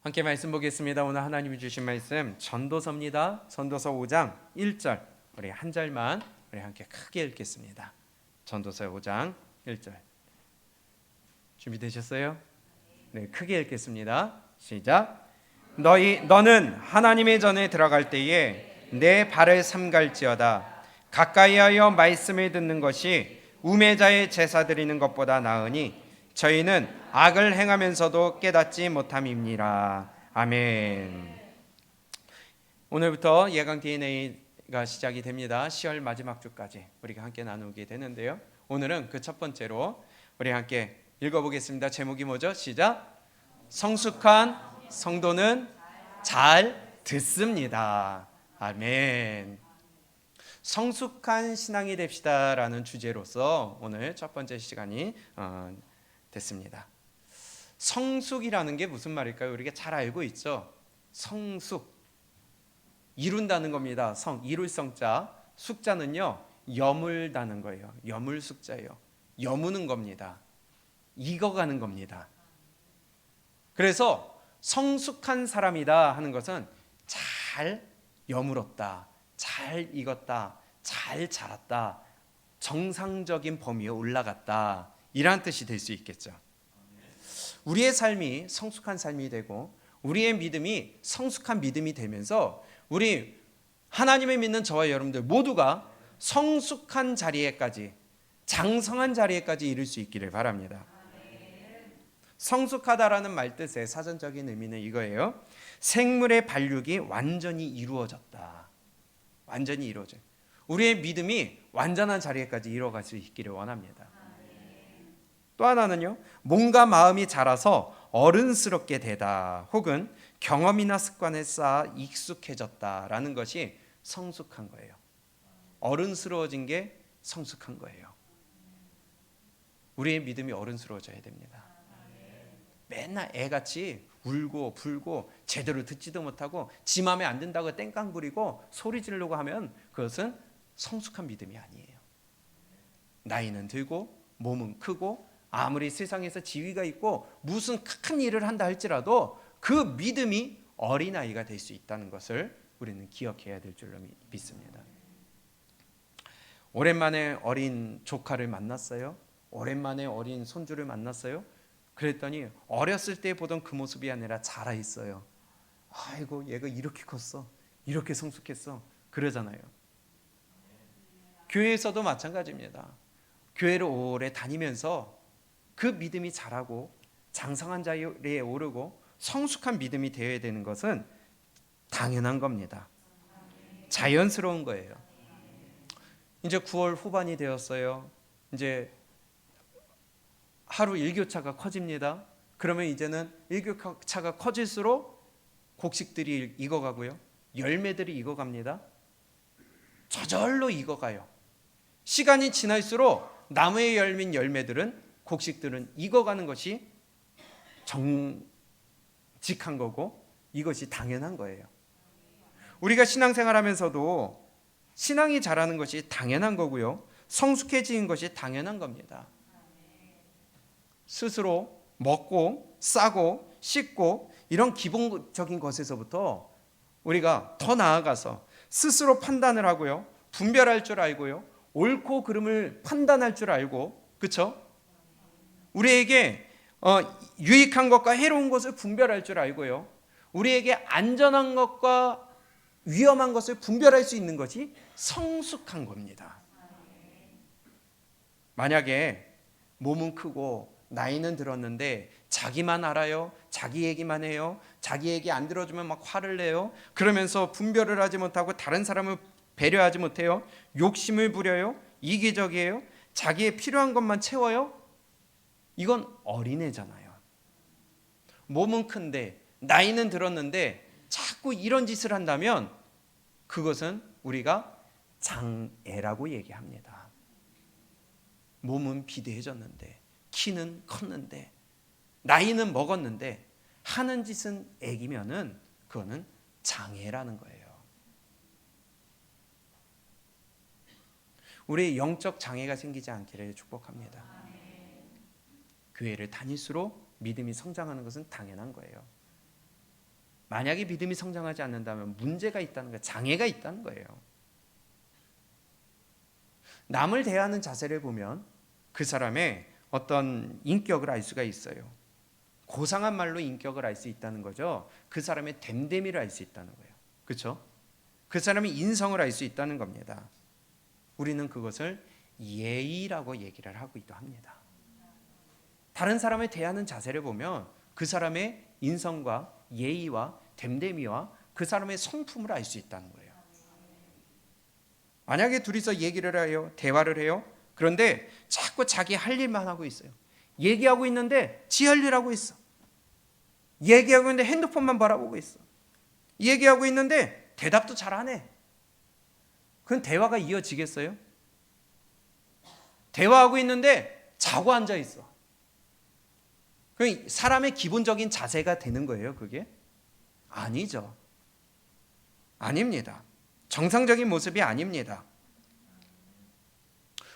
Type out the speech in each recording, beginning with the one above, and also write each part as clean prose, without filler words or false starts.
함께 말씀 보겠습니다. 오늘 하나님이 주신 말씀 전도서입니다. 전도서 5장 1절 우리 한 절만 우리 함께 크게 읽겠습니다. 전도서 5장 1절 준비되셨어요? 네, 크게 읽겠습니다. 시작. 너는 하나님의 전에 들어갈 때에 내 발을 삼갈지어다. 가까이하여 말씀을 듣는 것이 우매자의 제사 드리는 것보다 나으니 저희는 악을 행하면서도 깨닫지 못함이니라. 아멘. 오늘부터 예강 DNA가 시작이 됩니다. 10월 마지막 주까지 우리가 함께 나누게 되는데요. 오늘은 그 첫 번째로 우리 함께 읽어보겠습니다. 제목이 뭐죠? 시작. 성숙한 성도는 잘 듣습니다. 아멘. 성숙한 신앙이 됩시다라는 주제로서 오늘 첫 번째 시간이 됐습니다. 성숙이라는 게 무슨 말일까요? 우리가 잘 알고 있죠. 성숙, 이룬다는 겁니다. 이룰 성자, 숙자는요 여물다는 거예요. 여물숙자예요. 여무는 겁니다. 익어가는 겁니다. 그래서 성숙한 사람이다 하는 것은 잘 여물었다, 잘 익었다, 잘 자랐다, 정상적인 범위에 올라갔다, 이란 뜻이 될 수 있겠죠. 우리의 삶이 성숙한 삶이 되고 우리의 믿음이 성숙한 믿음이 되면서 우리 하나님을 믿는 저와 여러분들 모두가 성숙한 자리에까지, 장성한 자리에까지 이룰 수 있기를 바랍니다. 성숙하다라는 말뜻의 사전적인 의미는 이거예요. 생물의 발육이 완전히 이루어졌다. 완전히 이루어져. 우리의 믿음이 완전한 자리에까지 이루어갈 수 있기를 원합니다. 또 하나는요, 몸과 마음이 자라서 어른스럽게 되다, 혹은 경험이나 습관에 쌓아 익숙해졌다라는 것이 성숙한 거예요. 어른스러워진 게 성숙한 거예요. 우리의 믿음이 어른스러워져야 됩니다. 맨날 애같이 울고 불고 제대로 듣지도 못하고 지 맘에 안 든다고 땡깡 부리고 소리 지르려고 하면 그것은 성숙한 믿음이 아니에요. 나이는 들고 몸은 크고 아무리 세상에서 지위가 있고 무슨 큰 일을 한다 할지라도 그 믿음이 어린아이가 될 수 있다는 것을 우리는 기억해야 될 줄로 믿습니다. 오랜만에 어린 조카를 만났어요. 오랜만에 어린 손주를 만났어요. 그랬더니 어렸을 때 보던 그 모습이 아니라 자라 있어요. 아이고, 얘가 이렇게 컸어, 이렇게 성숙했어, 그러잖아요. 교회에서도 마찬가지입니다. 교회를 오래 다니면서 그 믿음이 자라고 장성한 자리에 오르고 성숙한 믿음이 되어야 되는 것은 당연한 겁니다. 자연스러운 거예요. 이제 9월 후반이 되었어요. 이제 하루 일교차가 커집니다. 그러면 이제는 일교차가 커질수록 곡식들이 익어가고요, 열매들이 익어갑니다. 저절로 익어가요. 시간이 지날수록 나무에 열린 열매들은, 곡식들은 익어가는 것이 정직한 거고 이것이 당연한 거예요. 우리가 신앙생활하면서도 신앙이 자라는 것이 당연한 거고요, 성숙해지는 것이 당연한 겁니다. 스스로 먹고 싸고 씻고 이런 기본적인 것에서부터 우리가 더 나아가서 스스로 판단을 하고요, 분별할 줄 알고요, 옳고 그름을 판단할 줄 알고, 그렇죠? 우리에게 유익한 것과 해로운 것을 분별할 줄 알고요, 우리에게 안전한 것과 위험한 것을 분별할 수 있는 것이 성숙한 겁니다. 만약에 몸은 크고 나이는 들었는데 자기만 알아요, 자기 얘기만 해요, 자기 얘기 안 들어주면 막 화를 내요, 그러면서 분별을 하지 못하고 다른 사람을 배려하지 못해요, 욕심을 부려요, 이기적이에요, 자기의 필요한 것만 채워요, 이건 어린애잖아요. 몸은 큰데 나이는 들었는데 자꾸 이런 짓을 한다면 그것은 우리가 장애라고 얘기합니다. 몸은 비대해졌는데, 키는 컸는데, 나이는 먹었는데 하는 짓은 애기면은 그거는 장애라는 거예요. 우리의 영적 장애가 생기지 않기를 축복합니다. 교회를 다닐수록 믿음이 성장하는 것은 당연한 거예요. 만약에 믿음이 성장하지 않는다면 문제가 있다는 거예요. 장애가 있다는 거예요. 남을 대하는 자세를 보면 그 사람의 어떤 인격을 알 수가 있어요. 고상한 말로 인격을 알 수 있다는 거죠. 그 사람의 됨됨이를 알 수 있다는 거예요. 그렇죠? 그 사람의 인성을 알 수 있다는 겁니다. 우리는 그것을 예의라고 얘기를 하기도 합니다. 다른 사람을 대하는 자세를 보면 그 사람의 인성과 예의와 됨됨이와 그 사람의 성품을 알 수 있다는 거예요. 만약에 둘이서 얘기를 해요, 대화를 해요. 그런데 자꾸 자기 할 일만 하고 있어요. 얘기하고 있는데 지 할 일 하고 있어. 얘기하고 있는데 핸드폰만 바라보고 있어. 얘기하고 있는데 대답도 잘 안 해. 그건 대화가 이어지겠어요? 대화하고 있는데 자고 앉아 있어. 그 사람의 기본적인 자세가 되는 거예요, 그게? 아니죠. 아닙니다. 정상적인 모습이 아닙니다.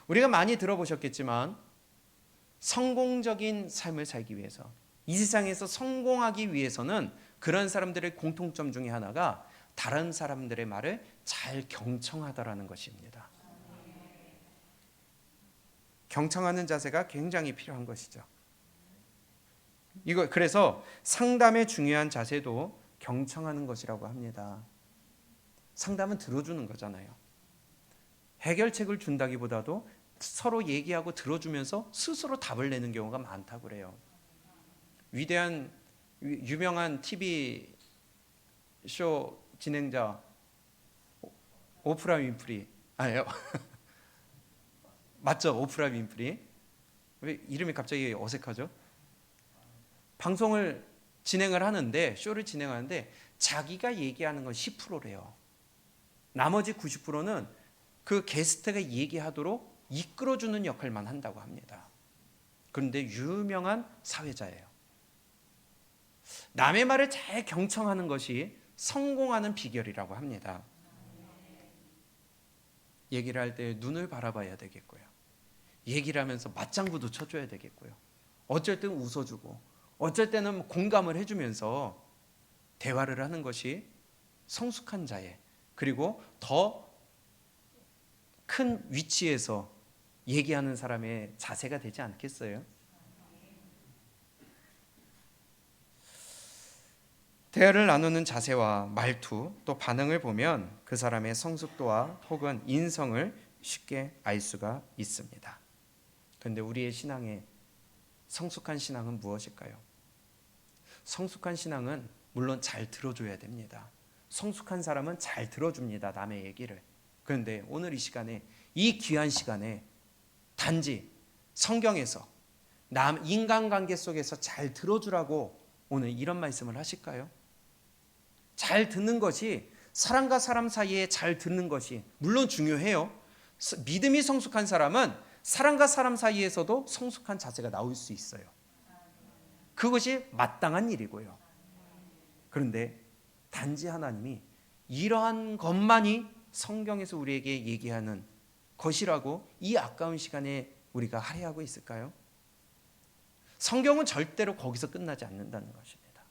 우리가 많이 들어보셨겠지만 성공적인 삶을 살기 위해서, 이 세상에서 성공하기 위해서는 그런 사람들의 공통점 중에 하나가 다른 사람들의 말을 잘 경청하다라는 것입니다. 경청하는 자세가 굉장히 필요한 것이죠. 그래서 상담의 중요한 자세도 경청하는 것이라고 합니다. 상담은 들어주는 거잖아요. 해결책을 준다기보다도 서로 얘기하고 들어주면서 스스로 답을 내는 경우가 많다고 그래요. 위대한 유명한 TV 쇼 진행자 오프라 윈프리 아니에요? 맞죠? 오프라 윈프리. 왜 이름이 갑자기 어색하죠? 방송을 진행을 하는데, 쇼를 진행하는데 자기가 얘기하는 건 10%래요. 나머지 90%는 그 게스트가 얘기하도록 이끌어주는 역할만 한다고 합니다. 그런데 유명한 사회자예요. 남의 말을 잘 경청하는 것이 성공하는 비결이라고 합니다. 얘기를 할 때 눈을 바라봐야 되겠고요. 얘기를 하면서 맞장구도 쳐줘야 되겠고요. 어쩔 때는 웃어주고 어쩔 때는 공감을 해주면서 대화를 하는 것이 성숙한 자의, 그리고 더 큰 위치에서 얘기하는 사람의 자세가 되지 않겠어요? 대화를 나누는 자세와 말투, 또 반응을 보면 그 사람의 성숙도와 혹은 인성을 쉽게 알 수가 있습니다. 그런데 우리의 신앙에 성숙한 신앙은 무엇일까요? 성숙한 신앙은 물론 잘 들어줘야 됩니다. 성숙한 사람은 잘 들어줍니다, 남의 얘기를. 그런데 오늘 이 시간에, 이 귀한 시간에 단지 성경에서 인간관계 속에서 잘 들어주라고 오늘 이런 말씀을 하실까요? 잘 듣는 것이, 사람과 사람 사이에 잘 듣는 것이 물론 중요해요. 믿음이 성숙한 사람은 사람과 사람 사이에서도 성숙한 자세가 나올 수 있어요. 그것이 마땅한 일이고요. 그런데 단지 하나님이 이러한 것만이 성경에서 우리에게 얘기하는 것이라고 이 아까운 시간에 우리가 할애하고 있을까요? 성경은 절대로 거기서 끝나지 않는다는 것입니다.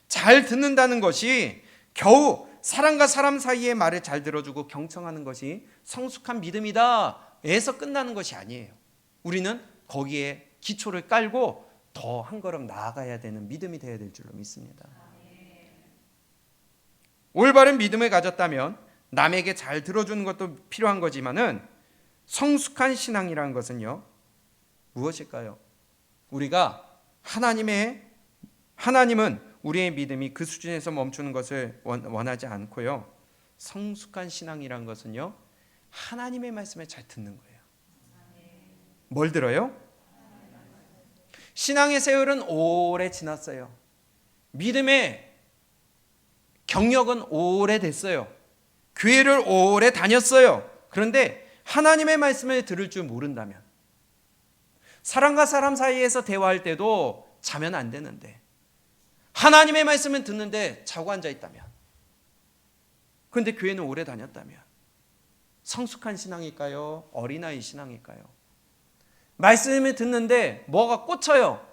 잘 듣는다는 것이 겨우 사람과 사람 사이의 말을 잘 들어주고 경청하는 것이 성숙한 믿음이다 에서 끝나는 것이 아니에요. 우리는 거기에 기초를 깔고 더 한 걸음 나아가야 되는 믿음이 되어야 될 줄로 믿습니다. 올바른 믿음을 가졌다면 남에게 잘 들어주는 것도 필요한 거지만은 성숙한 신앙이라는 것은요, 무엇일까요? 우리가 하나님은 우리의 믿음이 그 수준에서 멈추는 것을 원하지 않고요. 성숙한 신앙이라는 것은요, 하나님의 말씀을 잘 듣는 거예요. 뭘 들어요? 신앙의 세월은 오래 지났어요. 믿음의 경력은 오래됐어요. 교회를 오래 다녔어요. 그런데 하나님의 말씀을 들을 줄 모른다면, 사람과 사람 사이에서 대화할 때도 자면 안 되는데 하나님의 말씀을 듣는데 자고 앉아 있다면, 그런데 교회는 오래 다녔다면 성숙한 신앙일까요? 어린아이 신앙일까요? 말씀을 듣는데 뭐가 꽂혀요.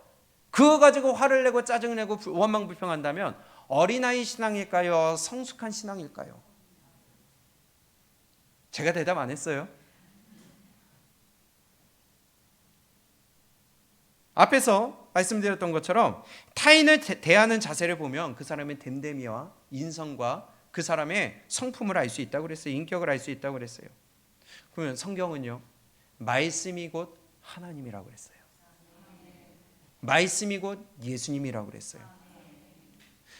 그거 가지고 화를 내고 짜증을 내고 원망불평한다면 어린아이 신앙일까요? 성숙한 신앙일까요? 제가 대답 안 했어요. 앞에서 말씀드렸던 것처럼 타인을 대하는 자세를 보면 그 사람의 됨됨이와 인성과 그 사람의 성품을 알 수 있다고 그랬어요. 인격을 알 수 있다고 그랬어요. 그러면 성경은요, 말씀이 곧 하나님이라고 그랬어요. 말씀이 곧 예수님이라고 그랬어요.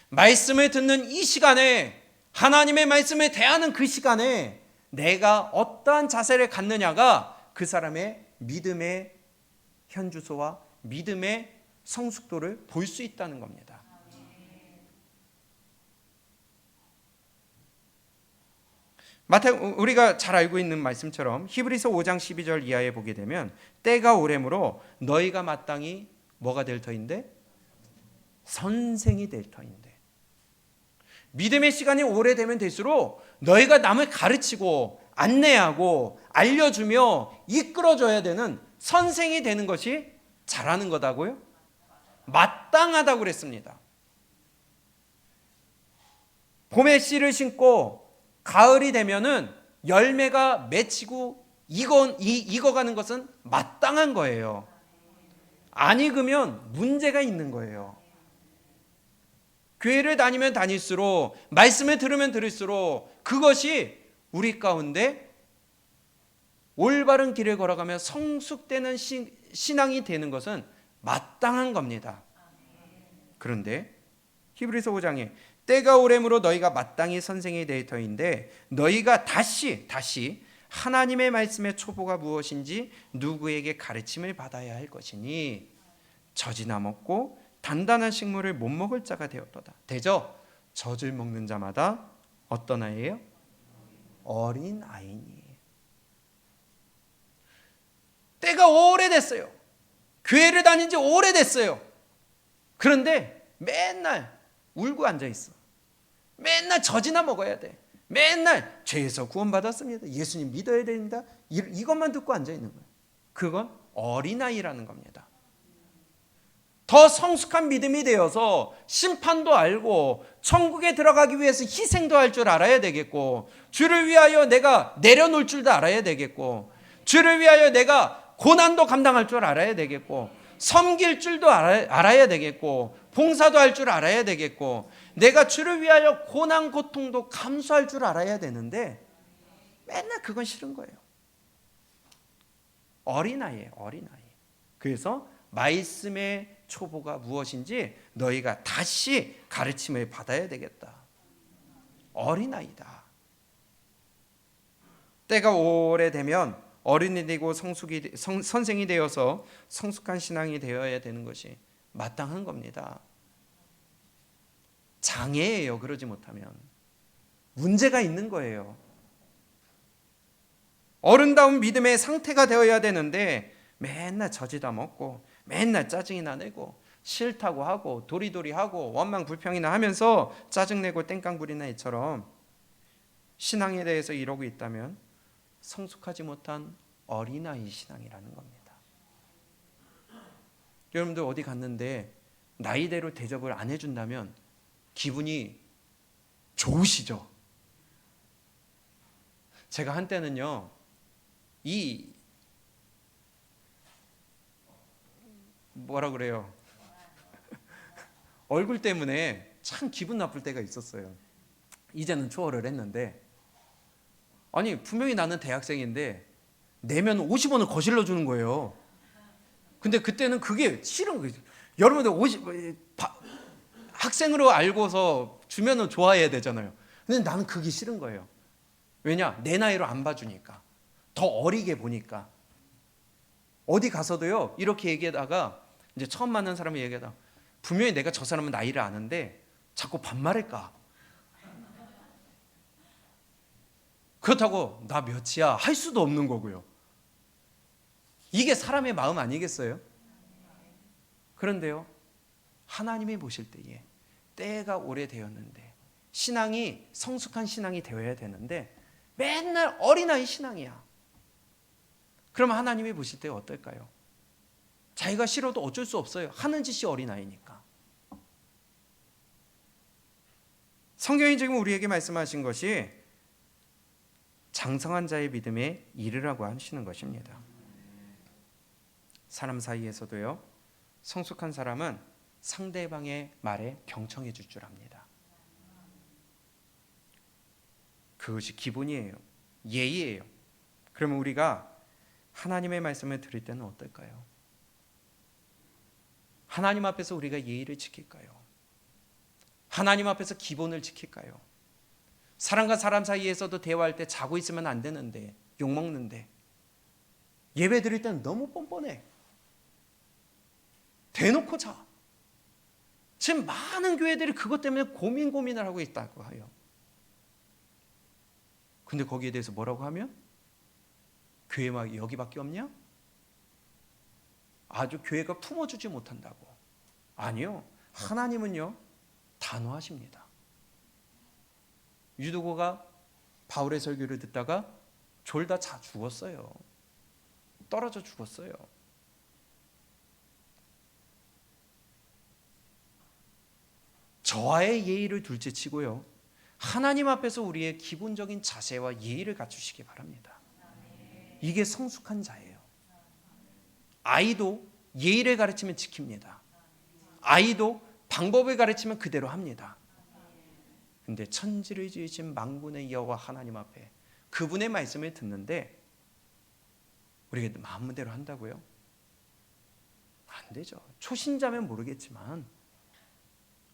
말씀을 듣는 이 시간에, 하나님의 말씀을 대하는 그 시간에 내가 어떠한 자세를 갖느냐가 그 사람의 믿음의 현주소와 믿음의 성숙도를 볼 수 있다는 겁니다. 우리가 잘 알고 있는 말씀처럼 히브리서 5장 12절 이하에 보게 되면 때가 오래므로 너희가 마땅히 뭐가 될 터인데? 선생이 될 터인데. 믿음의 시간이 오래되면 될수록 너희가 남을 가르치고 안내하고 알려주며 이끌어줘야 되는 선생이 되는 것이 잘하는 거다고요? 마땅하다고 그랬습니다. 봄에 씨를 심고 가을이 되면은 열매가 맺히고 익어가는 것은 마땅한 거예요. 안 익으면 문제가 있는 거예요. 교회를 다니면 다닐수록, 말씀을 들으면 들을수록 그것이 우리 가운데 올바른 길을 걸어가며 성숙되는 신앙이 되는 것은 마땅한 겁니다. 그런데 히브리서 5장에 때가 오래므로 너희가 마땅히 선생이 될 터인데 너희가 다시 하나님의 말씀의 초보가 무엇인지 누구에게 가르침을 받아야 할 것이니 젖이나 먹고 단단한 식물을 못 먹을 자가 되었도다. 되죠? 젖을 먹는 자마다 어떤 아이예요? 어린 아이니. 때가 오래됐어요. 교회를 다닌 지 오래됐어요. 그런데 맨날 울고 앉아있어. 맨날 젖이나 먹어야 돼. 맨날 죄에서 구원받았습니다. 예수님 믿어야 됩니다. 이것만 듣고 앉아있는 거예요. 그건 어린아이라는 겁니다. 더 성숙한 믿음이 되어서 심판도 알고 천국에 들어가기 위해서 희생도 할 줄 알아야 되겠고, 주를 위하여 내가 내려놓을 줄도 알아야 되겠고, 주를 위하여 내가 고난도 감당할 줄 알아야 되겠고, 섬길 줄도 알아야 되겠고, 봉사도 할 줄 알아야 되겠고, 내가 주를 위하여 고난 고통도 감수할 줄 알아야 되는데 맨날 그건 싫은 거예요. 어린아이예요, 어린아이. 그래서 말씀의 초보가 무엇인지 너희가 다시 가르침을 받아야 되겠다. 어린아이다. 때가 오래되면 어른이 되고 선생이 되어서 성숙한 신앙이 되어야 되는 것이 마땅한 겁니다. 장애예요. 그러지 못하면 문제가 있는 거예요. 어른다운 믿음의 상태가 되어야 되는데 맨날 젖이다 먹고 맨날 짜증이나 내고 싫다고 하고 도리도리 하고 원망 불평이나 하면서 짜증내고 땡깡 부리는 애처럼 신앙에 대해서 이러고 있다면 성숙하지 못한 어린아이 신앙이라는 겁니다. 여러분들 어디 갔는데 나이대로 대접을 안 해준다면 기분이 좋으시죠? 제가 한때는요, 뭐라 그래요? 얼굴 때문에 참 기분 나쁠 때가 있었어요. 이제는 초월을 했는데, 아니 분명히 나는 대학생인데 내면 50원을 거실러 주는 거예요. 근데 그때는 그게 싫은 거예요. 여러분들 학생으로 알고서 주면은 좋아해야 되잖아요. 근데 나는 그게 싫은 거예요. 왜냐? 내 나이로 안 봐주니까. 더 어리게 보니까. 어디 가서도요, 이렇게 얘기하다가 이제 처음 만난 사람이 얘기하다 분명히 내가 저 사람은 나이를 아는데 자꾸 반말할까? 그렇다고 나 몇이야 할 수도 없는 거고요. 이게 사람의 마음 아니겠어요? 그런데요, 하나님이 보실 때에 때가 오래되었는데 신앙이 성숙한 신앙이 되어야 되는데 맨날 어린아이 신앙이야. 그러면 하나님이 보실 때 어떨까요? 자기가 싫어도 어쩔 수 없어요. 하는 짓이 어린아이니까. 성경이 지금 우리에게 말씀하신 것이 장성한 자의 믿음에 이르라고 하시는 것입니다. 사람 사이에서도요, 성숙한 사람은 상대방의 말에 경청해 줄 줄 압니다. 그것이 기본이에요. 예의예요. 그러면 우리가 하나님의 말씀을 들을 때는 어떨까요? 하나님 앞에서 우리가 예의를 지킬까요? 하나님 앞에서 기본을 지킬까요? 사람과 사람 사이에서도 대화할 때 자고 있으면 안 되는데, 욕먹는데, 예배 드릴 때는 너무 뻔뻔해. 대놓고 자. 지금 많은 교회들이 그것 때문에 고민을 하고 있다고 해요. 근데 거기에 대해서 뭐라고 하면? 교회가 여기밖에 없냐? 아주 교회가 품어주지 못한다고. 아니요. 하나님은요, 단호하십니다. 유두고가 바울의 설교를 듣다가 졸다 자 죽었어요. 떨어져 죽었어요. 저와의 예의를 둘째치고요, 하나님 앞에서 우리의 기본적인 자세와 예의를 갖추시기 바랍니다. 이게 성숙한 자예요. 아이도 예의를 가르치면 지킵니다. 아이도 방법을 가르치면 그대로 합니다. 근데 천지를 지으신 만군의 여호와 하나님 앞에 그분의 말씀을 듣는데 우리가 마음대로 한다고요? 안 되죠. 초신자면 모르겠지만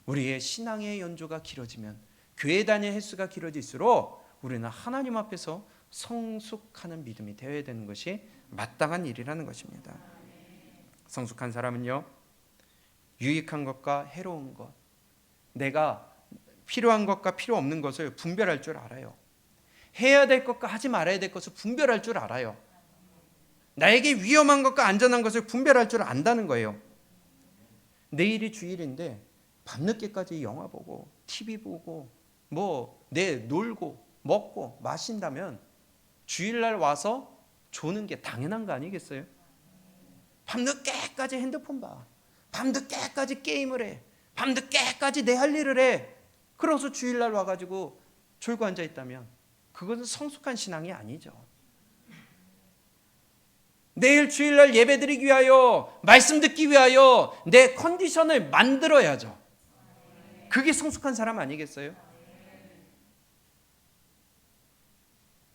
우리의 신앙의 연조가 길어지면, 교회 다닐 횟수가 길어질수록 우리는 하나님 앞에서 성숙하는 믿음이 되어야 되는 것이 마땅한 일이라는 것입니다. 성숙한 사람은요, 유익한 것과 해로운 것, 내가 필요한 것과 필요 없는 것을 분별할 줄 알아요. 해야 될 것과 하지 말아야 될 것을 분별할 줄 알아요. 나에게 위험한 것과 안전한 것을 분별할 줄 안다는 거예요. 내일이 주일인데 밤늦게까지 영화 보고 TV 보고 놀고 먹고 마신다면 주일날 와서 조는 게 당연한 거 아니겠어요? 밤늦게까지 핸드폰 봐. 밤늦게까지 게임을 해. 밤늦게까지 내 할 일을 해. 그러고서 주일날 와가지고 졸고 앉아있다면 그것은 성숙한 신앙이 아니죠. 내일 주일날 예배드리기 위하여, 말씀 듣기 위하여 내 컨디션을 만들어야죠. 그게 성숙한 사람 아니겠어요?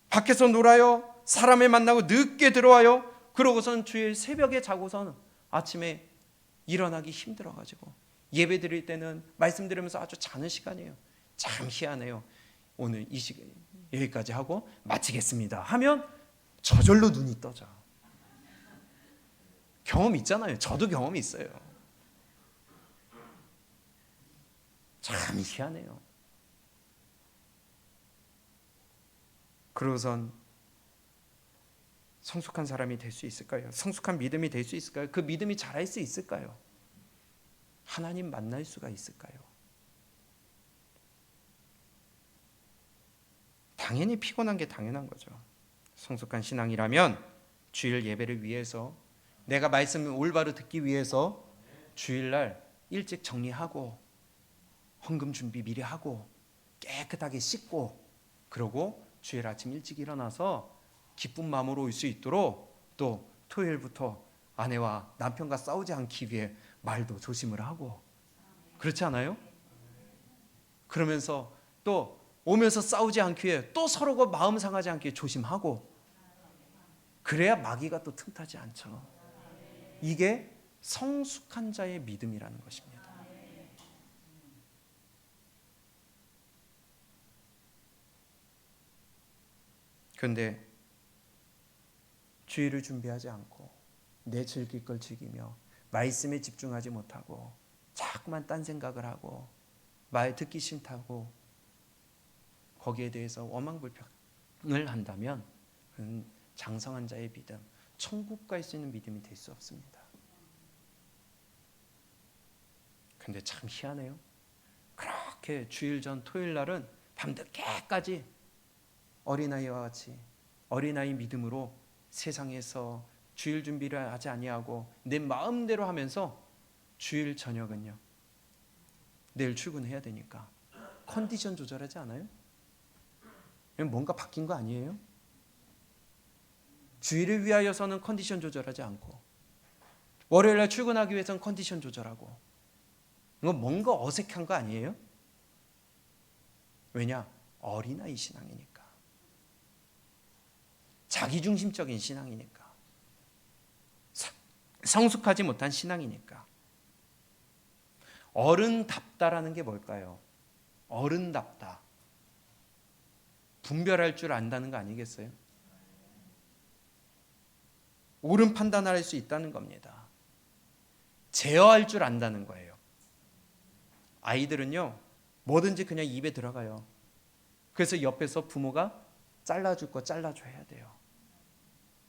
밖에서 놀아요. 사람을 만나고 늦게 들어와요. 그러고선 주일 새벽에 자고선 아침에 일어나기 힘들어가지고 예배 드릴 때는 말씀 들으면서 아주 자는 시간이에요. 참 희한해요. 오늘 이 시간 여기까지 하고 마치겠습니다 하면 저절로 눈이 떠져. 경험 있잖아요. 저도 경험이 있어요. 참 희한해요. 그러고선 성숙한 사람이 될 수 있을까요? 성숙한 믿음이 될 수 있을까요? 그 믿음이 자랄 수 있을까요? 하나님 만날 수가 있을까요? 당연히 피곤한 게 당연한 거죠. 성숙한 신앙이라면 주일 예배를 위해서, 내가 말씀을 올바로 듣기 위해서 주일날 일찍 정리하고 헌금 준비 미리 하고 깨끗하게 씻고, 그러고 주일 아침 일찍 일어나서 기쁜 마음으로 올 수 있도록, 또 토요일부터 아내와 남편과 싸우지 않기 위해 말도 조심을 하고, 그렇지 않아요? 그러면서 또 오면서 싸우지 않기 위해 또 서로가 마음 상하지 않게 조심하고, 그래야 마귀가 또 틈타지 않죠. 이게 성숙한 자의 믿음이라는 것입니다. 그런데 주일을 준비하지 않고 내 즐길 걸 즐기며 말씀에 집중하지 못하고 자꾸만 딴 생각을 하고 말 듣기 싫다고 거기에 대해서 원망불평을 한다면 그는 장성한 자의 믿음, 천국 갈 수 있는 믿음이 될 수 없습니다. 근데 참 희한해요. 그렇게 주일 전 토요일 날은 밤늦게까지 어린아이와 같이 어린아이 믿음으로 세상에서 주일 준비를 하지 아니하고 내 마음대로 하면서 주일 저녁은요, 내일 출근해야 되니까 컨디션 조절하지 않아요? 뭔가 바뀐 거 아니에요? 주일을 위하여서는 컨디션 조절하지 않고, 월요일날 출근하기 위해서는 컨디션 조절하고, 이건 뭔가 어색한 거 아니에요? 왜냐? 어린아이 신앙이니까. 자기중심적인 신앙이니까. 성숙하지 못한 신앙이니까. 어른답다라는 게 뭘까요? 어른답다. 분별할 줄 안다는 거 아니겠어요? 옳은 판단을 할 수 있다는 겁니다. 제어할 줄 안다는 거예요. 아이들은요, 뭐든지 그냥 입에 들어가요. 그래서 옆에서 부모가 잘라줄 거 잘라줘야 돼요.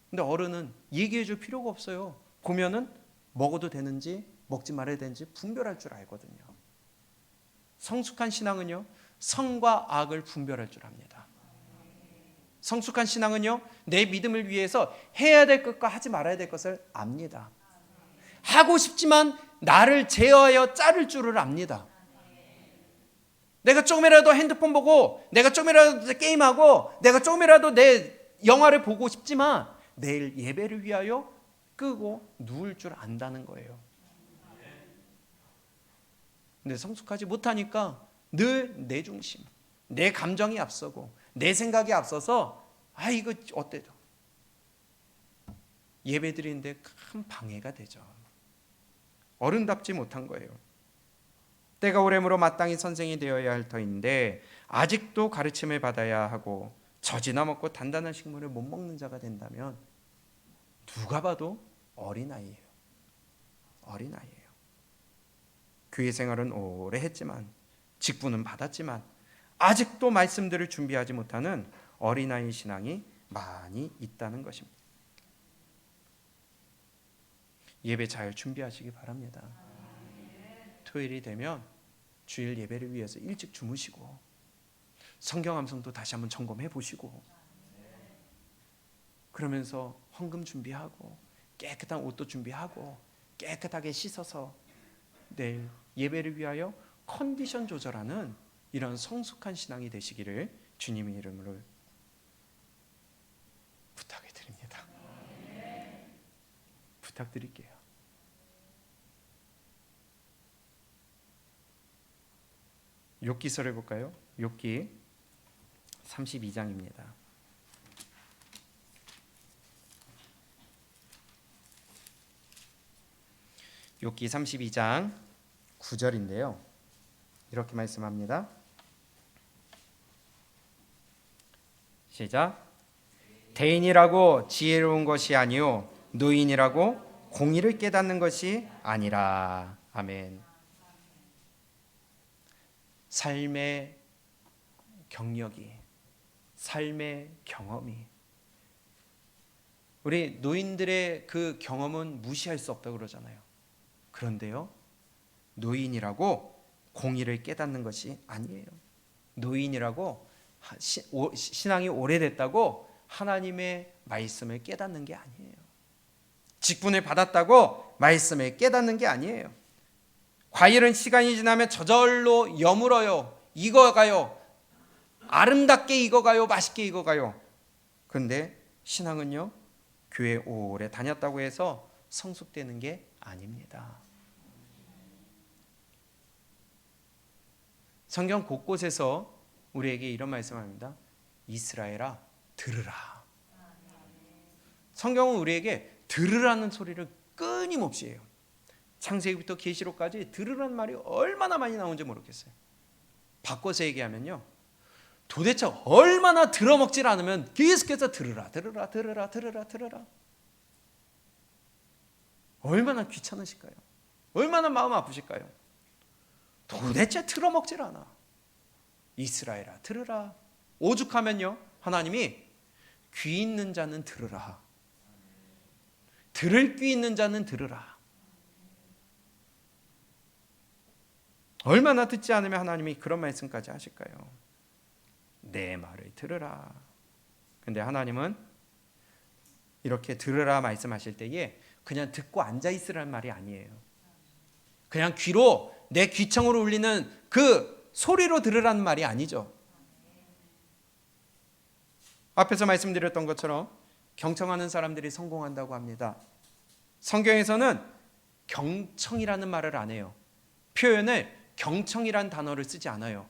근데 어른은 얘기해 줄 필요가 없어요. 보면은 먹어도 되는지 먹지 말아야 되는지 분별할 줄 알거든요. 성숙한 신앙은요, 선과 악을 분별할 줄 압니다. 성숙한 신앙은요, 내 믿음을 위해서 해야 될 것과 하지 말아야 될 것을 압니다. 하고 싶지만 나를 제어하여 자를 줄을 압니다. 내가 조금이라도 핸드폰 보고, 내가 조금이라도 게임하고, 내가 조금이라도 내 영화를 보고 싶지만 내일 예배를 위하여 끄고 누울 줄 안다는 거예요. 근데 성숙하지 못하니까 늘 내 중심, 내 감정이 앞서고 내 생각이 앞서서 이거 어때요? 예배 드리는데 큰 방해가 되죠. 어른답지 못한 거예요. 때가 오래므로 마땅히 선생이 되어야 할 터인데 아직도 가르침을 받아야 하고 젖이나 먹고 단단한 식물을 못 먹는 자가 된다면 누가 봐도 어린아이예요. 어린아이예요. 교회 생활은 오래 했지만, 직분은 받았지만 아직도 말씀들을 준비하지 못하는 어린아이 신앙이 많이 있다는 것입니다. 예배 잘 준비하시기 바랍니다. 토요일이 되면 주일 예배를 위해서 일찍 주무시고 성경 암송도 다시 한번 점검해 보시고, 그러면서 헌금 준비하고 깨끗한 옷도 준비하고 깨끗하게 씻어서 내일 예배를 위하여 컨디션 조절하는 이런 성숙한 신앙이 되시기를 주님의 이름으로 부탁해 드립니다. 부탁드릴게요. 욥기서를 볼까요? 욥기 32장입니다. 욥기 32장 9절인데요. 이렇게 말씀합니다. 시작. 대인이라고 지혜로운 것이 아니요 노인이라고 공의를 깨닫는 것이 아니라. 아멘. 삶의 경력이, 삶의 경험이, 우리 노인들의 그 경험은 무시할 수 없다고 그러잖아요. 그런데요, 노인이라고 공의를 깨닫는 것이 아니에요. 노인이라고 신앙이 오래됐다고 하나님의 말씀을 깨닫는 게 아니에요. 직분을 받았다고 말씀을 깨닫는 게 아니에요. 과일은 시간이 지나면 저절로 여물어요. 익어가요. 아름답게 익어가요. 맛있게 익어가요. 그런데 신앙은요, 교회 오래 다녔다고 해서 성숙되는 게 아닙니다. 성경 곳곳에서 우리에게 이런 말씀을 합니다. 이스라엘아, 들으라. 성경은 우리에게 들으라는 소리를 끊임없이 해요. 창세기부터 계시록까지 들으라는 말이 얼마나 많이 나오는지 모르겠어요. 바꿔서 얘기하면요, 도대체 얼마나 들어먹질 않으면 계속해서 들으라, 들으라, 들으라, 들으라, 들으라. 얼마나 귀찮으실까요? 얼마나 마음 아프실까요? 도대체 들어먹질 않아. 이스라엘아, 들으라. 오죽하면요, 하나님이 귀 있는 자는 들으라. 들을 귀 있는 자는 들으라. 얼마나 듣지 않으면 하나님이 그런 말씀까지 하실까요? 내 말을 들으라. 근데 하나님은 이렇게 들으라 말씀하실 때에 그냥 듣고 앉아있으라는 말이 아니에요. 그냥 귀로 내 귀청으로 울리는 그 소리로 들으라는 말이 아니죠. 앞에서 말씀드렸던 것처럼 경청하는 사람들이 성공한다고 합니다. 성경에서는 경청이라는 말을 안 해요. 표현을 경청이라는 단어를 쓰지 않아요.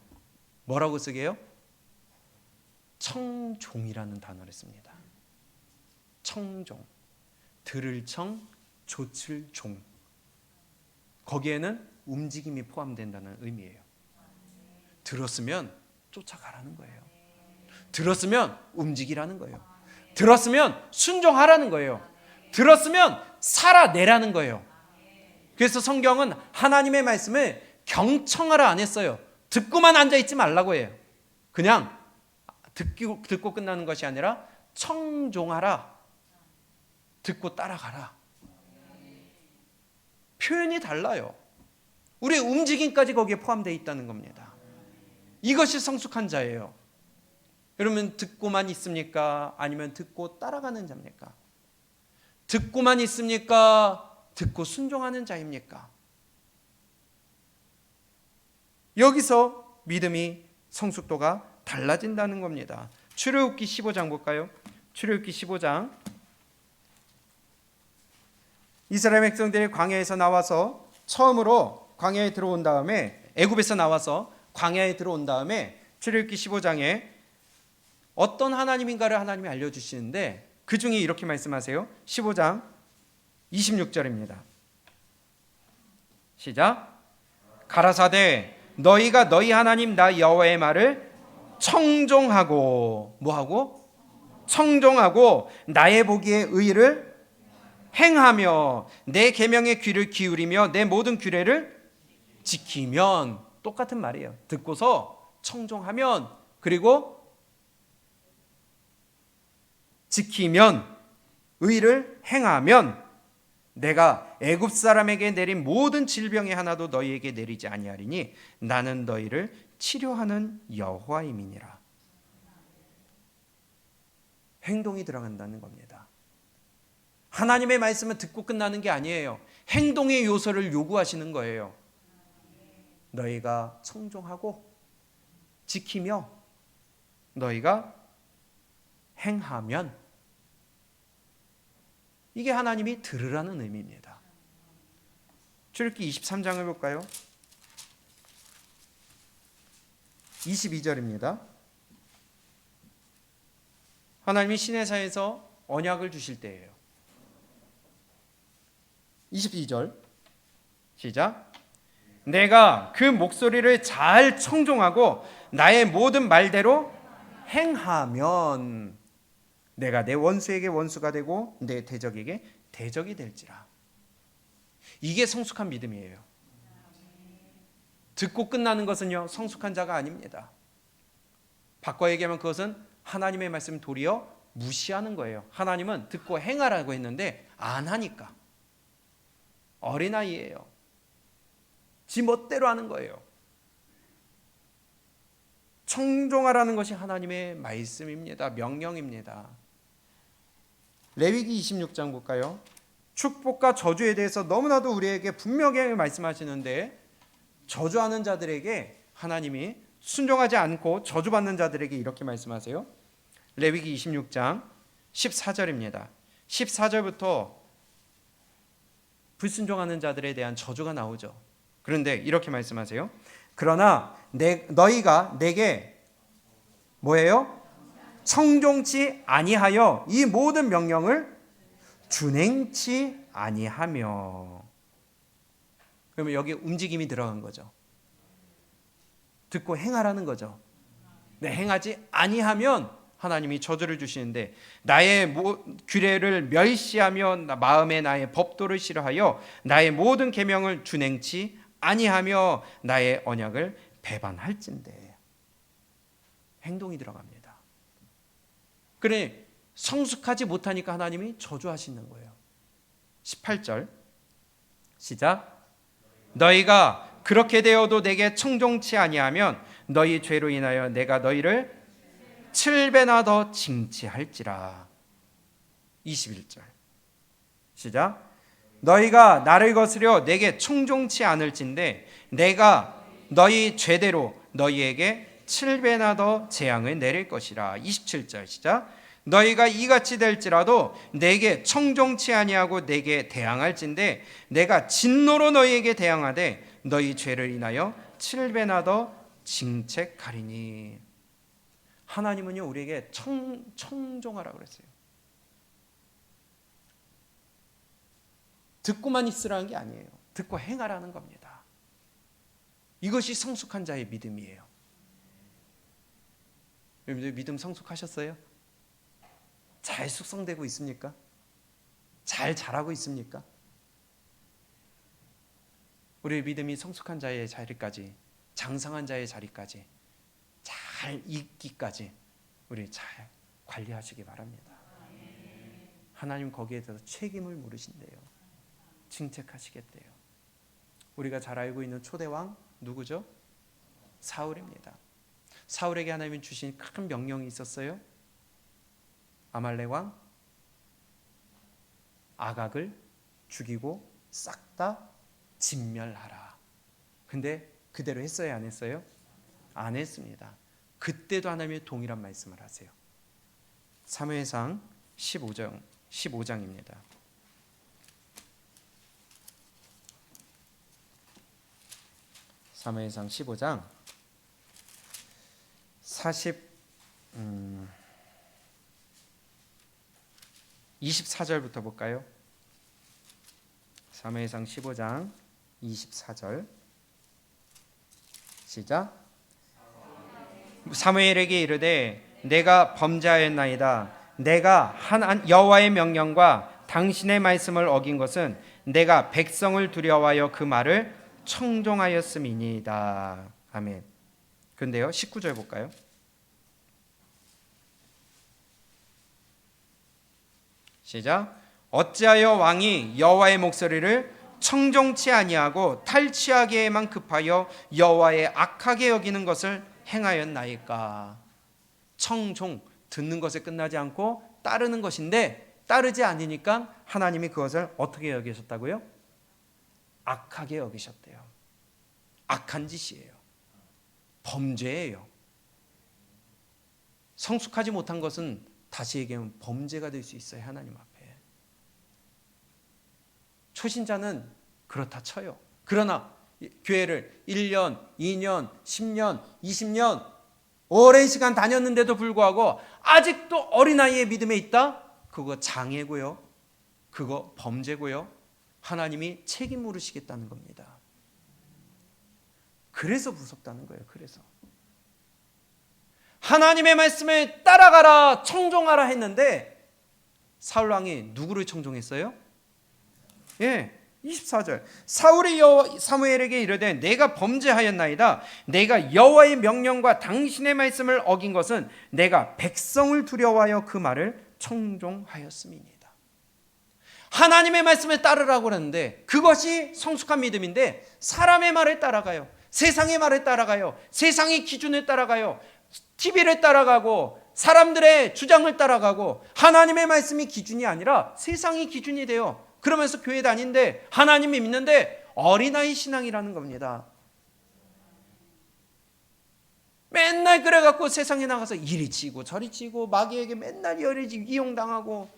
뭐라고 쓰게요? 청종이라는 단어를 씁니다. 청종. 들을 청, 좇을 종. 거기에는 움직임이 포함된다는 의미예요. 들었으면 쫓아가라는 거예요. 들었으면 움직이라는 거예요. 들었으면 순종하라는 거예요. 들었으면 살아내라는 거예요. 그래서 성경은 하나님의 말씀을 경청하라 안 했어요. 듣고만 앉아있지 말라고 해요. 그냥 듣고 끝나는 것이 아니라 청종하라. 듣고 따라가라. 표현이 달라요. 우리의 움직임까지 거기에 포함되어 있다는 겁니다. 이것이 성숙한 자예요. 여러분 듣고만 있습니까? 아니면 듣고 따라가는 자입니까? 듣고만 있습니까? 듣고 순종하는 자입니까? 여기서 믿음이 성숙도가 달라진다는 겁니다. 출애굽기 15장 볼까요? 출애굽기 15장. 이스라엘 백성들이 광야에서 나와서 처음으로 광야에 들어온 다음에 애굽에서 나와서 광야에 들어온 다음에 출애굽기 15장에 어떤 하나님인가를 하나님이 알려주시는데 그 중에 이렇게 말씀하세요. 15장 26절입니다. 시작. 가라사대 너희가 너희 하나님 나 여호와의 말을 청종하고 뭐하고? 청종하고 나의 보기에 의를 행하며 내 계명의 귀를 기울이며 내 모든 규례를 지키면 똑같은 말이에요. 듣고서 청종하면 그리고 지키면 의를 행하면 내가 애굽 사람에게 내린 모든 질병의 하나도 너희에게 내리지 아니하리니 나는 너희를 치료하는 여호와임이니라. 행동이 들어간다는 겁니다. 하나님의 말씀은 듣고 끝나는 게 아니에요. 행동의 요소를 요구하시는 거예요. 너희가 청종하고 지키며 너희가 행하면 이게 하나님이 들으라는 의미입니다. 출애굽기 23장을 볼까요? 22절입니다. 하나님이 시내사에서 언약을 주실 때예요. 22절 시작. 내가 그 목소리를 잘 청종하고 나의 모든 말대로 행하면 내가 내 원수에게 원수가 되고 내 대적에게 대적이 될지라. 이게 성숙한 믿음이에요. 듣고 끝나는 것은요 성숙한 자가 아닙니다. 바꿔 얘기하면 그것은 하나님의 말씀 도리어 무시하는 거예요. 하나님은 듣고 행하라고 했는데 안 하니까 어린아이예요. 지 멋대로 하는 거예요. 청종하라는 것이 하나님의 말씀입니다. 명령입니다. 레위기 26장 볼까요? 축복과 저주에 대해서 너무나도 우리에게 분명하게 말씀하시는데 저주하는 자들에게 하나님이 순종하지 않고 저주받는 자들에게 이렇게 말씀하세요. 레위기 26장 14절입니다. 14절부터 불순종하는 자들에 대한 저주가 나오죠. 그런데 이렇게 말씀하세요. 그러나 너희가 내게 뭐예요? 청종치 아니하여 이 모든 명령을 준행치 아니하며. 그러면 여기 움직임이 들어간 거죠. 듣고 행하라는 거죠. 네, 행하지 아니하면 하나님이 저주를 주시는데 나의 규례를 멸시하며 마음에 나의 법도를 싫어하여 나의 모든 계명을 준행치 아니하며 나의 언약을 배반할진대. 행동이 들어갑니다. 그래 성숙하지 못하니까 하나님이 저주하시는 거예요. 18절 시작. 너희가 그렇게 되어도 내게 청종치 아니하면 너희 죄로 인하여 내가 너희를 7배나 더 징치할지라. 21절 시작. 너희가 나를 거스려 내게 청종치 않을진대 내가 너희 죄대로 너희에게 7배나 더 재앙을 내릴 것이라. 27절 시작. 너희가 이같이 될지라도 내게 청종치 아니하고 내게 대항할진대 내가 진노로 너희에게 대항하되 너희 죄를 인하여 7배나 더 징책하리니. 하나님은요 우리에게 청종하라고 그랬어요. 듣고만 있으라는 게 아니에요. 듣고 행하라는 겁니다. 이것이 성숙한 자의 믿음이에요. 여러분들 믿음 성숙하셨어요? 잘 숙성되고 있습니까? 잘 자라고 있습니까? 우리의 믿음이 성숙한 자의 자리까지, 장성한 자의 자리까지 잘 있기까지 우리 잘 관리하시기 바랍니다. 하나님 거기에 대해서 책임을 물으신대요. 징책하시겠대요. 우리가 잘 알고 있는 초대왕 누구죠? 사울입니다. 사울에게 하나님이 주신 큰 명령이 있었어요. 아말렉 왕 아각을 죽이고 싹 다 진멸하라. 근데 그대로 했어요, 안 했어요? 안 했습니다. 그때도 하나님이 동일한 말씀을 하세요. 사무엘상 15장입니다. 사무엘상 15장 24절부터 볼까요? 사무엘상 15장 24절 시작. 사무엘에게 이르되 내가 범죄하였나이다. 내가 여호와의 명령과 당신의 말씀을 어긴 것은 내가 백성을 두려워하여 그 말을 청종하였음이니이다. 아멘. 근데요 19절 볼까요? 시작. 어찌하여 왕이 여호와의 목소리를 청종치 아니하고 탈취하기에만 급하여 여호와의 악하게 여기는 것을 행하였나이까. 청종, 듣는 것에 끝나지 않고 따르는 것인데 따르지 않으니까 하나님이 그것을 어떻게 여기셨다고요? 악하게 여기셨대요. 악한 짓이에요. 범죄예요. 성숙하지 못한 것은 다시 얘기하면 범죄가 될 수 있어요. 하나님 앞에. 초신자는 그렇다 쳐요. 그러나 교회를 1년, 2년, 10년, 20년 오랜 시간 다녔는데도 불구하고 아직도 어린아이의 믿음에 있다? 그거 장애고요. 그거 범죄고요. 하나님이 책임 물으시겠다는 겁니다. 그래서 무섭다는 거예요. 그래서 하나님의 말씀을 따라가라, 청종하라 했는데 사울 왕이 누구를 청종했어요? 예, 24절. 사울이 사무엘에게 이르되 내가 범죄하였나이다. 내가 여호와의 명령과 당신의 말씀을 어긴 것은 내가 백성을 두려워하여 그 말을 청종하였음이니이다. 하나님의 말씀을 따르라고 하는데 그것이 성숙한 믿음인데 사람의 말을 따라가요. 세상의 말을 따라가요. 세상의 기준을 따라가요. TV를 따라가고 사람들의 주장을 따라가고 하나님의 말씀이 기준이 아니라 세상이 기준이 돼요. 그러면서 교회 다니는데 하나님이 믿는데 어린아이 신앙이라는 겁니다. 맨날 그래갖고 세상에 나가서 이리 치고 저리 치고 마귀에게 맨날 이용당하고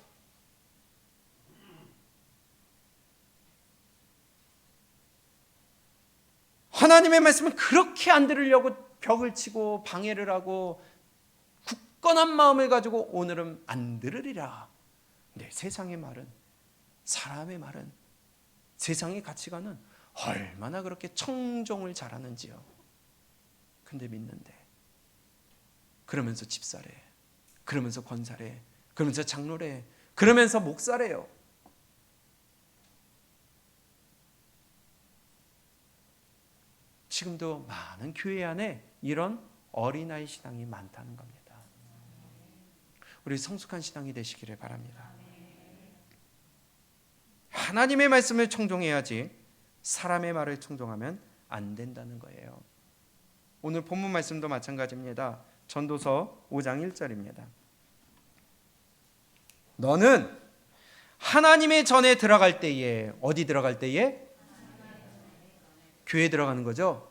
하나님의 말씀을 그렇게 안 들으려고 벽을 치고 방해를 하고 굳건한 마음을 가지고 오늘은 안 들으리라. 근데 세상의 말은, 사람의 말은, 세상의 가치관은 얼마나 그렇게 청종을 잘하는지요. 근데 믿는데 그러면서 집사래, 그러면서 권사래, 그러면서 장로래, 그러면서 목사래요. 지금도 많은 교회 안에 이런 어린아이 신앙이 많다는 겁니다. 우리 성숙한 신앙이 되시기를 바랍니다. 하나님의 말씀을 청종해야지 사람의 말을 청종하면 안 된다는 거예요. 오늘 본문 말씀도 마찬가지입니다. 전도서 5장 1절입니다. 너는 하나님의 전에 들어갈 때에, 어디 들어갈 때에? 교회 들어가는 거죠.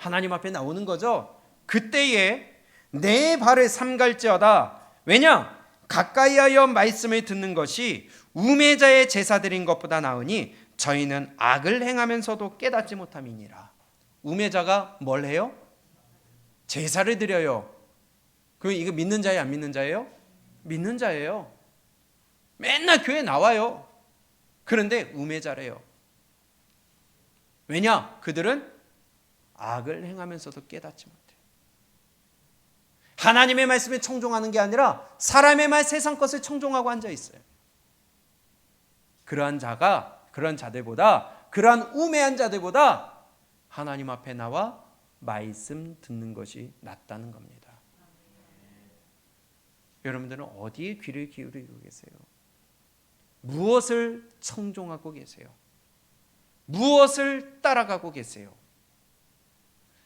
하나님 앞에 나오는 거죠. 그때에 내 발을 삼갈지어다. 왜냐? 가까이하여 말씀을 듣는 것이 우매자의 제사 드린 것보다 나으니 저희는 악을 행하면서도 깨닫지 못함이니라. 우매자가 뭘 해요? 제사를 드려요. 그럼 이거 믿는 자예요, 안 믿는 자예요? 믿는 자예요. 맨날 교회 나와요. 그런데 우매자래요. 왜냐? 그들은 악을 행하면서도 깨닫지 못해요. 하나님의 말씀에 청종하는 게 아니라 사람의 말, 세상 것을 청종하고 앉아 있어요. 그러한 자들보다, 그러한 우매한 자들보다 하나님 앞에 나와 말씀 듣는 것이 낫다는 겁니다. 여러분들은 어디에 귀를 기울이고 계세요? 무엇을 청종하고 계세요? 무엇을 따라가고 계세요?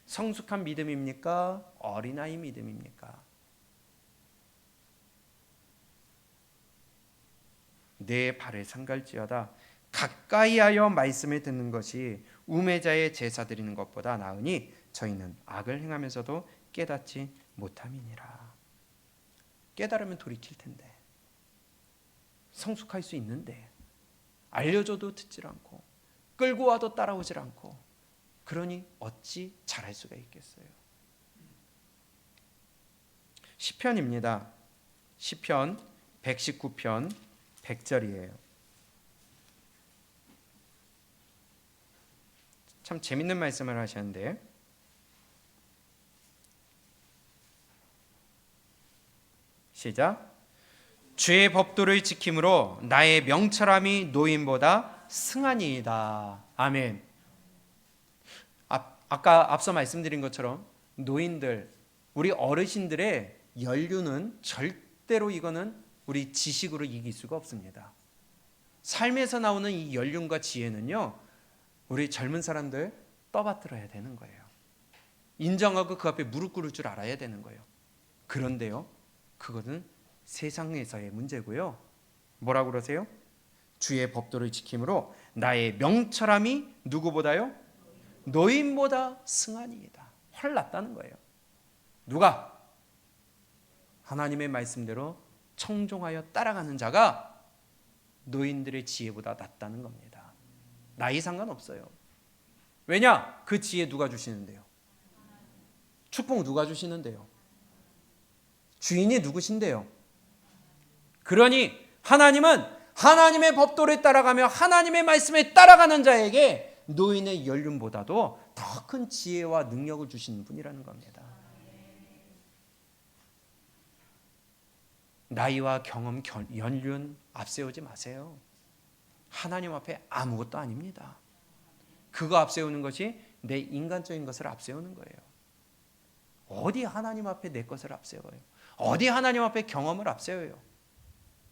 성숙한 믿음입니까? 어린아이 믿음입니까? 내 발을 삼갈지어다. 가까이하여 말씀을 듣는 것이 우매자의 제사 드리는 것보다 나으니 저희는 악을 행하면서도 깨닫지 못함이니라. 깨달으면 돌이킬 텐데, 성숙할 수 있는데 알려줘도 듣질 않고 끌고 와도 따라오질 않고, 그러니 어찌 잘할 수가 있겠어요? 시편입니다. 시편 119편 100절이에요. 참 재밌는 말씀을 하셨는데, 시작. 주의 법도를 지킴으로 나의 명철함이 노인보다 승하니이다. 아멘. 아까 앞서 말씀드린 것처럼 노인들, 우리 어르신들의 연륜은 절대로 이거는 우리 지식으로 이길 수가 없습니다. 삶에서 나오는 이 연륜과 지혜는요, 우리 젊은 사람들 떠받들어야 되는 거예요. 인정하고 그 앞에 무릎 꿇을 줄 알아야 되는 거예요. 그런데요, 그거는 세상에서의 문제고요. 뭐라고 그러세요? 주의 법도를 지킴으로 나의 명철함이 누구보다요? 노인보다 승하니이다. 훨 낫다는 거예요. 누가? 하나님의 말씀대로 청종하여 따라가는 자가 노인들의 지혜보다 낫다는 겁니다. 나이 상관없어요. 왜냐? 그 지혜 누가 주시는데요? 축복 누가 주시는데요? 주인이 누구신데요? 그러니 하나님은 하나님의 법도를 따라가며 하나님의 말씀에 따라가는 자에게 노인의 연륜보다도 더 큰 지혜와 능력을 주시는 분이라는 겁니다. 나이와 경험, 연륜 앞세우지 마세요. 하나님 앞에 아무것도 아닙니다. 그거 앞세우는 것이 내 인간적인 것을 앞세우는 거예요. 어디 하나님 앞에 내 것을 앞세워요? 어디 하나님 앞에 경험을 앞세워요?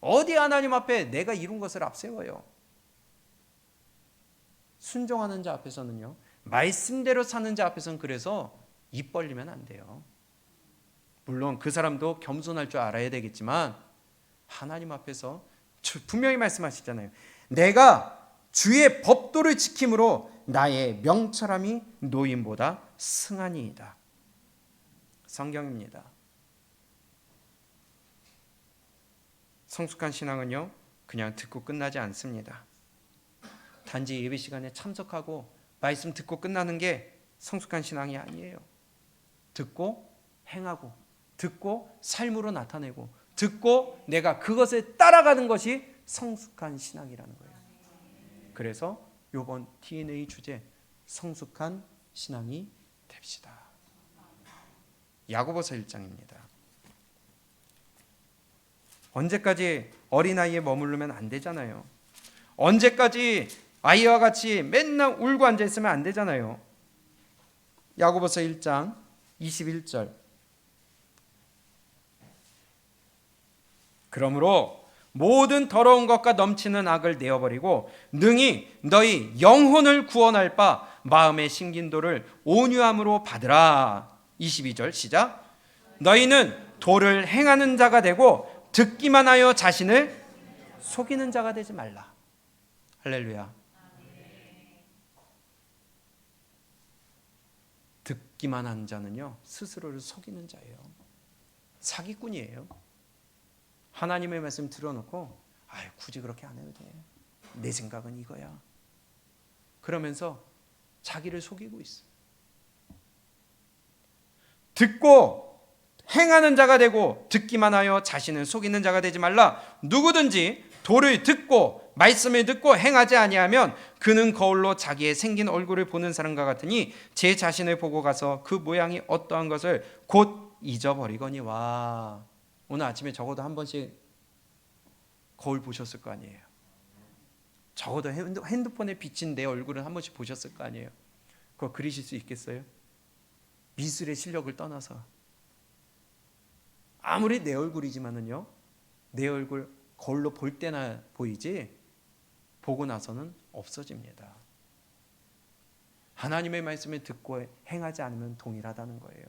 어디 하나님 앞에 내가 이룬 것을 앞세워요? 순종하는 자 앞에서는요, 말씀대로 사는 자 앞에서는 그래서 입 벌리면 안 돼요. 물론 그 사람도 겸손할 줄 알아야 되겠지만 하나님 앞에서 분명히 말씀하시잖아요. 내가 주의 법도를 지킴으로 나의 명철함이 노인보다 승하니이다. 성경입니다. 성숙한 신앙은요, 그냥 듣고 끝나지 않습니다. 단지 예배 시간에 참석하고 말씀 듣고 끝나는 게 성숙한 신앙이 아니에요. 듣고 행하고, 듣고 삶으로 나타내고, 듣고 내가 그것에 따라가는 것이 성숙한 신앙이라는 거예요. 그래서 이번 DNA 주제, 성숙한 신앙이 됩시다. 야고보서 1장입니다. 언제까지 어린아이에 머무르면 안 되잖아요. 언제까지 아이와 같이 맨날 울고 앉아있으면 안 되잖아요. 야고보서 1장 21절. 그러므로 모든 더러운 것과 넘치는 악을 내어버리고 능히 너희 영혼을 구원할 바 마음의 신긴도를 온유함으로 받으라. 22절 시작. 너희는 도를 행하는 자가 되고 듣기만 하여 자신을 속이는 자가 되지 말라. 할렐루야. 듣기만 하는 자는요 스스로를 속이는 자예요. 사기꾼이에요. 하나님의 말씀 들어놓고 굳이 그렇게 안 해도 돼. 내 생각은 이거야. 그러면서 자기를 속이고 있어. 듣고 행하는 자가 되고 듣기만 하여 자신을 속이는 자가 되지 말라. 누구든지 도를 듣고 말씀을 듣고 행하지 아니하면 그는 거울로 자기의 생긴 얼굴을 보는 사람과 같으니 제 자신을 보고 가서 그 모양이 어떠한 것을 곧 잊어버리거니와. 오늘 아침에 적어도 한 번씩 거울 보셨을 거 아니에요. 적어도 핸드폰에 비친 내 얼굴은 한 번씩 보셨을 거 아니에요. 그거 그리실 수 있겠어요? 미술의 실력을 떠나서 아무리 내 얼굴이지만은요, 내 얼굴 거울로 볼 때나 보이지 보고 나서는 없어집니다. 하나님의 말씀을 듣고 행하지 않으면 동일하다는 거예요.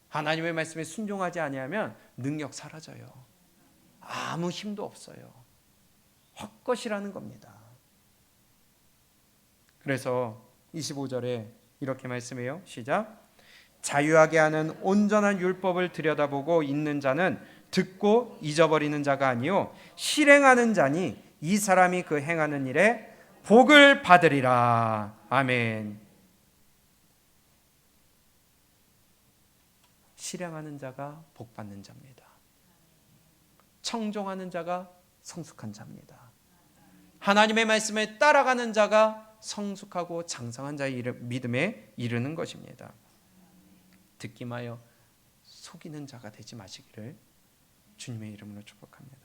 하나님의 말씀에 순종하지 아니하면 능력 사라져요. 아무 힘도 없어요. 헛것이라는 겁니다. 그래서 25절에 이렇게 말씀해요. 시작. 자유하게 하는 온전한 율법을 들여다보고 있는 자는 듣고 잊어버리는 자가 아니요 실행하는 자니 이 사람이 그 행하는 일에 복을 받으리라. 아멘. 실행하는 자가 복 받는 자입니다. 청종하는 자가 성숙한 자입니다. 하나님의 말씀에 따라가는 자가 성숙하고 장성한 자의 믿음에 이르는 것입니다. 듣기 마여 속이는 자가 되지 마시기를 주님의 이름으로 축복합니다.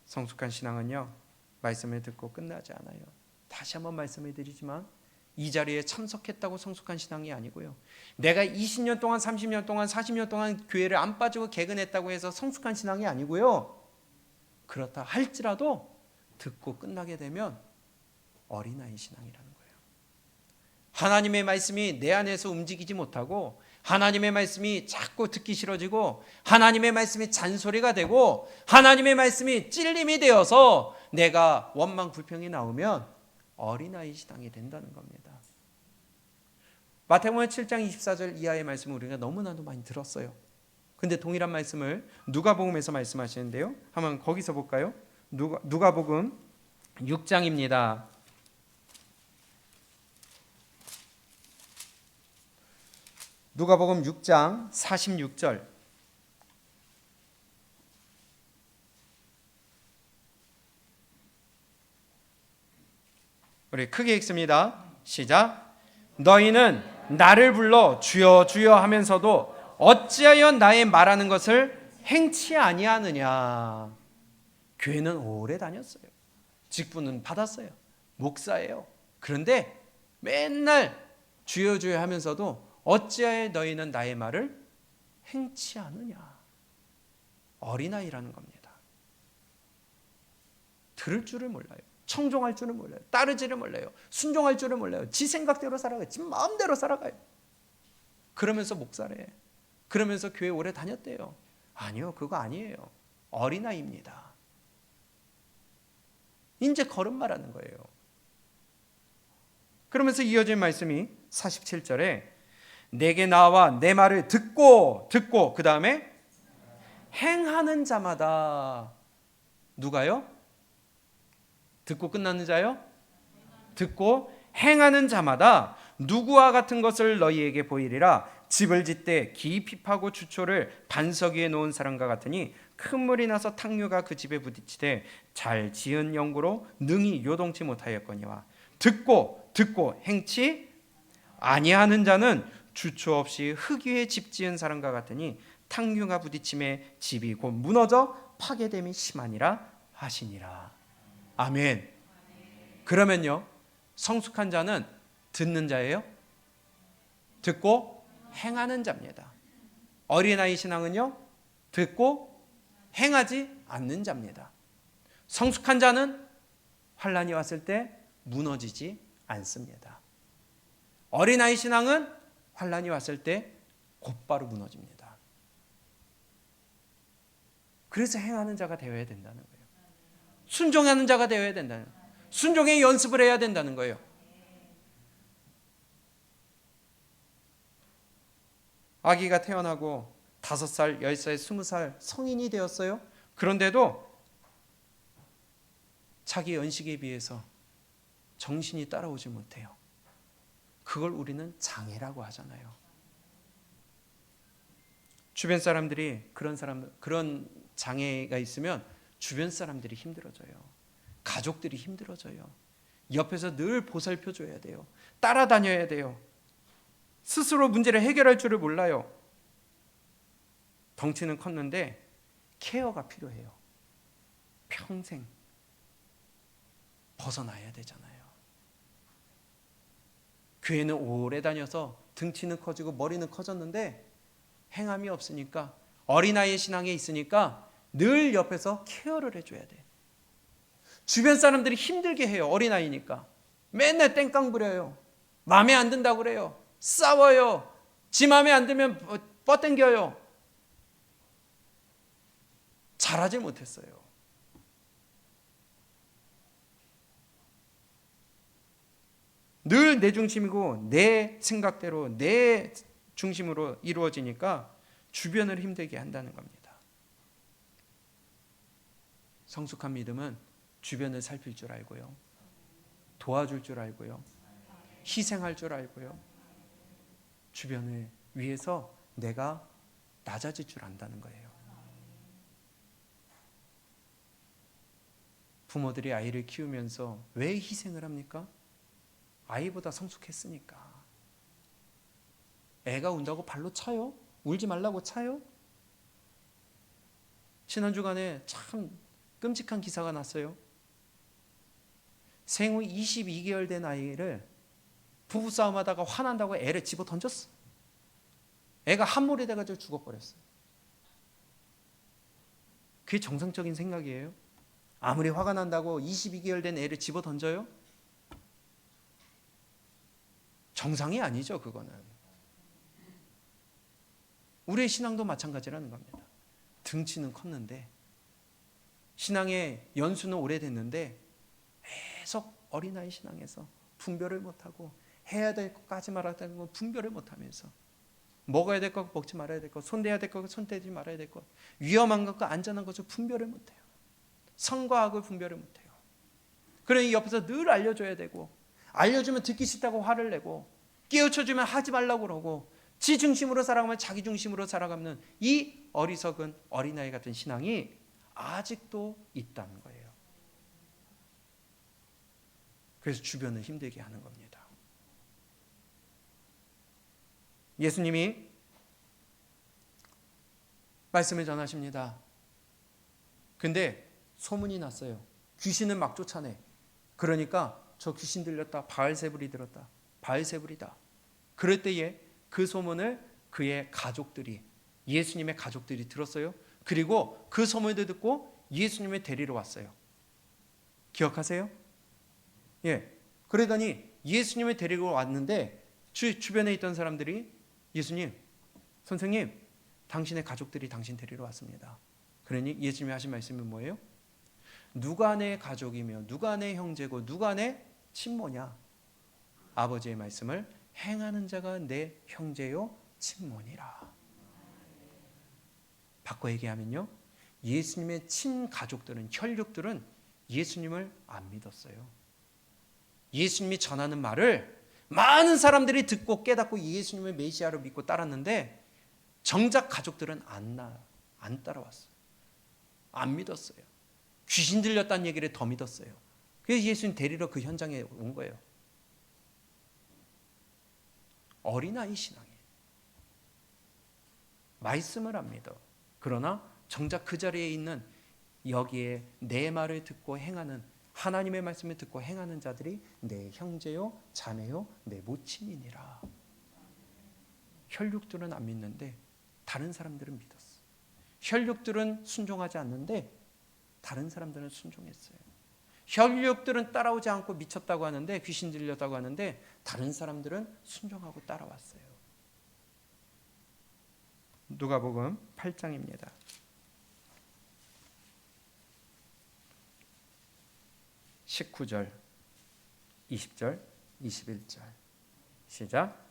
성숙한 신앙은요 말씀을 듣고 끝나지 않아요. 다시 한번 말씀을 드리지만 이 자리에 참석했다고 성숙한 신앙이 아니고요, 내가 20년 동안 30년 동안 40년 동안 교회를 안 빠지고 개근했다고 해서 성숙한 신앙이 아니고요, 그렇다 할지라도 듣고 끝나게 되면 어린아이 신앙이라는 거예요. 하나님의 말씀이 내 안에서 움직이지 못하고 하나님의 말씀이 자꾸 듣기 싫어지고 하나님의 말씀이 잔소리가 되고 하나님의 말씀이 찔림이 되어서 내가 원망 불평이 나오면 어린아이 신앙이 된다는 겁니다. 마태복음 7장 24절 이하의 말씀을 우리가 너무나도 많이 들었어요. 근데 동일한 말씀을 누가복음에서 말씀하시는데요, 한번 거기서 볼까요? 누가복음 6장입니다. 누가복음 6장 46절. 우리 크게 읽습니다. 시작. 너희는 나를 불러 주여 주여 하면서도 어찌하여 나의 말하는 것을 행치 아니하느냐. 교회는 오래 다녔어요. 직분은 받았어요. 목사예요. 그런데 맨날 주여 주여 하면서도 어찌하여 너희는 나의 말을 행치 않느냐. 어린아이라는 겁니다. 들을 줄을 몰라요. 청종할 줄을 몰라요. 따르지를 몰라요. 순종할 줄을 몰라요. 지 생각대로 살아가요. 지 마음대로 살아가요. 그러면서 목사래. 그러면서 교회 오래 다녔대요. 아니요, 그거 아니에요. 어린아이입니다. 이제 걸음마라는 거예요. 그러면서 이어진 말씀이 47절에 내게 나와 내 말을 듣고 그 다음에 행하는 자마다. 누가요? 듣고 끝나는 자요? 듣고 행하는 자마다 누구와 같은 것을 너희에게 보이리라. 집을 짓되 깊이 파고 주초를 반석 위에 놓은 사람과 같으니 큰 물이 나서 탕류가 그 집에 부딪히되 잘 지은 영구로 능히 요동치 못하였거니와 듣고 행치 아니하는 자는 주초 없이 흙 위에 집 지은 사람과 같으니 탕류가 부딪힘에 집이 곧 무너져 파괴됨이 심하니라 하시니라. 아멘. 그러면요, 성숙한 자는 듣는 자예요? 듣고 행하는 자입니다. 어린아이 신앙은요, 듣고 행하지 않는 자입니다. 성숙한 자는 환난이 왔을 때 무너지지 않습니다. 어린아이 신앙은 환난이 왔을 때 곧바로 무너집니다. 그래서 행하는 자가 되어야 된다는 거예요. 순종하는 자가 되어야 된다는 거예요. 순종의 연습을 해야 된다는 거예요. 아기가 태어나고 5살, 10살, 20살 성인이 되었어요. 그런데도 자기 연식에 비해서 정신이 따라오지 못해요. 그걸 우리는 장애라고 하잖아요. 주변 사람들이 그런 장애가 있으면 주변 사람들이 힘들어져요. 가족들이 힘들어져요. 옆에서 늘 보살펴 줘야 돼요. 따라다녀야 돼요. 스스로 문제를 해결할 줄을 몰라요. 덩치는 컸는데 케어가 필요해요. 평생 벗어나야 되잖아요. 교회는 오래 다녀서 등치는 커지고 머리는 커졌는데 행함이 없으니까, 어린아이의 신앙에 있으니까 늘 옆에서 케어를 해줘야 돼. 주변 사람들이 힘들게 해요. 어린아이니까 맨날 땡깡 부려요. 마음에 안 든다고 그래요. 싸워요. 지 마음에 안 들면 뻗땡겨요. 잘하지 못했어요. 늘 내 중심이고 내 생각대로 내 중심으로 이루어지니까 주변을 힘들게 한다는 겁니다. 성숙한 믿음은 주변을 살필 줄 알고요, 도와줄 줄 알고요, 희생할 줄 알고요, 주변을 위해서 내가 낮아질 줄 안다는 거예요. 부모들이 아이를 키우면서 왜 희생을 합니까? 아이보다 성숙했으니까. 애가 운다고 발로 차요? 울지 말라고 차요? 지난 주간에 참 끔찍한 기사가 났어요. 생후 22개월 된 아이를 부부싸움하다가 화난다고 애를 집어 던졌어. 애가 함몰이 돼가지고 죽어버렸어요. 그게 정상적인 생각이에요? 아무리 화가 난다고 22개월 된 애를 집어 던져요? 정상이 아니죠, 그거는. 우리의 신앙도 마찬가지라는 겁니다. 등치는 컸는데, 신앙의 연수는 오래됐는데 계속 어린아이 신앙에서 분별을 못하고, 해야 될 것까지 말아야 될 것 분별을 못하면서, 먹어야 될 것, 먹지 말아야 될 것, 손대야 될 것, 손대지 말아야 될 것, 위험한 것과 안전한 것을 분별을 못해요. 선과 악을 분별을 못해요. 그러니 옆에서 늘 알려줘야 되고, 알려주면 듣기 싫다고 화를 내고, 깨우쳐주면 하지 말라고 그러고, 지 중심으로 살아가면 자기 중심으로 살아가는 이 어리석은 어린아이 같은 신앙이 아직도 있다는 거예요. 그래서 주변을 힘들게 하는 겁니다. 예수님이 말씀을 전하십니다. 근데 소문이 났어요. 귀신은 막 쫓아내. 그러니까 저 귀신 들렸다, 바알세불이 들었다, 바알세불이다. 그럴 때에 그 소문을 그의 가족들이, 예수님의 가족들이 들었어요. 그리고 그 소문을 듣고 예수님을 데리러 왔어요. 기억하세요? 예. 그러더니 예수님을 데리러 왔는데 주변에 있던 사람들이, 예수님, 선생님, 당신의 가족들이 당신 데리러 왔습니다. 그러니 예수님이 하신 말씀은 뭐예요? 누가 내 가족이며 누가 내 형제고 누가 내 친모냐? 아버지의 말씀을 행하는 자가 내 형제요 친모니라. 바꿔 얘기하면요, 예수님의 친가족들은, 혈육들은 예수님을 안 믿었어요. 예수님이 전하는 말을 많은 사람들이 듣고 깨닫고 예수님을 메시아로 믿고 따랐는데, 정작 가족들은 안 따라왔어요. 안 믿었어요. 귀신 들렸다는 얘기를 더 믿었어요. 그래서 예수님 데리러 그 현장에 온 거예요. 어린아이 신앙이에요. 말씀을 안 믿어. 그러나 정작 그 자리에 있는, 여기에 내 말을 듣고 행하는, 하나님의 말씀을 듣고 행하는 자들이 내 형제요 자매요 내 모친이니라. 혈육들은 안 믿는데 다른 사람들은 믿었어. 혈육들은 순종하지 않는데 다른 사람들은 순종했어요. 혈육들은 따라오지 않고 미쳤다고 하는데, 귀신 들렸다고 하는데, 다른 사람들은 순종하고 따라왔어요. 누가복음 8장입니다. 19절, 20절, 21절. 시작.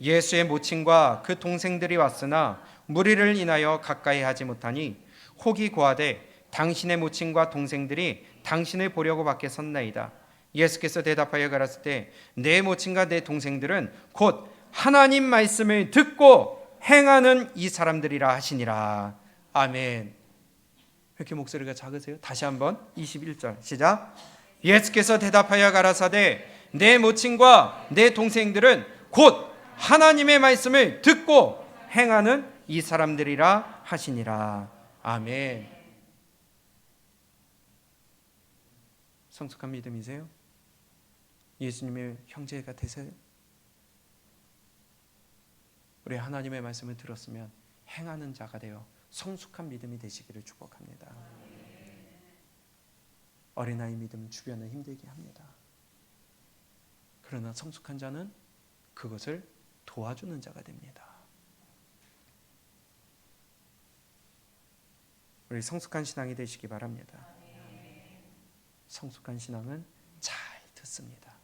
예수의 모친과 그 동생들이 왔으나 무리를 인하여 가까이 하지 못하니 혹이 고하되 당신의 모친과 동생들이 당신을 보려고 밖에 섰나이다. 예수께서 대답하여 가라사대 내 모친과 내 동생들은 곧 하나님 말씀을 듣고 행하는 이 사람들이라 하시니라. 아멘. 왜 이렇게 목소리가 작으세요? 다시 한번 21절 시작. 예수께서 대답하여 가라사대 내 모친과 내 동생들은 곧 하나님의 말씀을 듣고 행하는 이 사람들이라 하시니라. 아멘. 성숙한 믿음이세요? 예수님의 형제가 되세요? 우리 하나님의 말씀을 들었으면 행하는 자가 되어 성숙한 믿음이 되시기를 축복합니다. 어린아이 믿음은 주변을 힘들게 합니다. 그러나 성숙한 자는 그것을 도와주는 자가 됩니다. 우리 성숙한 신앙이 되시기 바랍니다. 성숙한 신앙은 잘 듣습니다.